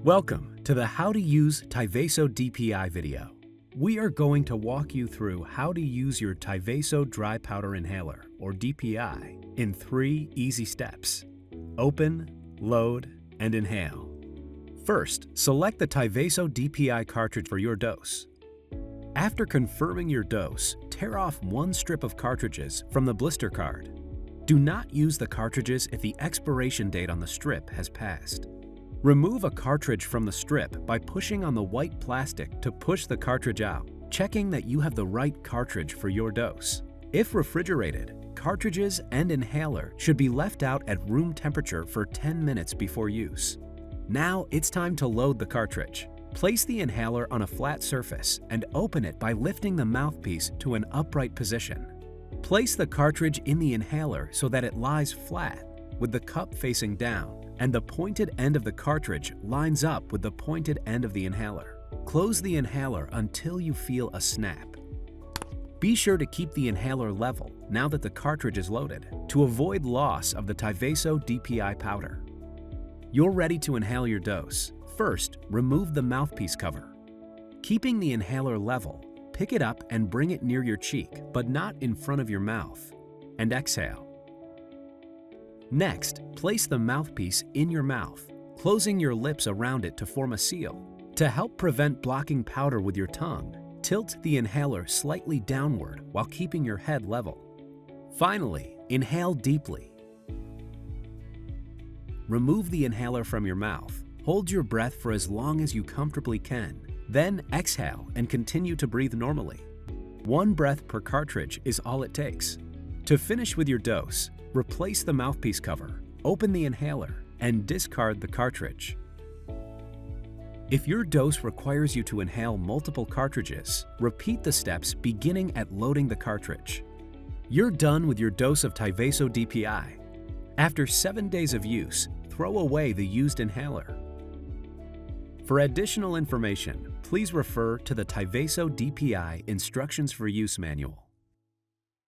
Welcome to the How to Use TYVASO DPI video. We are going to walk you through how to use your TYVASO Dry Powder Inhaler, or DPI, in 3 easy steps. Open, load, and inhale. First, select the TYVASO DPI cartridge for your dose. After confirming your dose, tear off 1 strip of cartridges from the blister card. Do not use the cartridges if the expiration date on the strip has passed. Remove a cartridge from the strip by pushing on the white plastic to push the cartridge out, checking that you have the right cartridge for your dose. If refrigerated, cartridges and inhaler should be left out at room temperature for 10 minutes before use. Now it's time to load the cartridge. Place the inhaler on a flat surface and open it by lifting the mouthpiece to an upright position. Place the cartridge in the inhaler so that it lies flat, with the cup facing down, and the pointed end of the cartridge lines up with the pointed end of the inhaler. Close the inhaler until you feel a snap. Be sure to keep the inhaler level now that the cartridge is loaded to avoid loss of the TYVASO DPI powder. You're ready to inhale your dose. First, remove the mouthpiece cover. Keeping the inhaler level, pick it up and bring it near your cheek, but not in front of your mouth, and exhale. Next, place the mouthpiece in your mouth, closing your lips around it to form a seal. To help prevent blocking powder with your tongue, tilt the inhaler slightly downward while keeping your head level. Finally, inhale deeply. Remove the inhaler from your mouth. Hold your breath for as long as you comfortably can. Then exhale and continue to breathe normally. 1 breath per cartridge is all it takes. To finish with your dose, replace the mouthpiece cover, open the inhaler, and discard the cartridge. If your dose requires you to inhale multiple cartridges, repeat the steps beginning at loading the cartridge. You're done with your dose of TYVASO DPI. After 7 days of use, throw away the used inhaler. For additional information, please refer to the TYVASO DPI Instructions for Use Manual.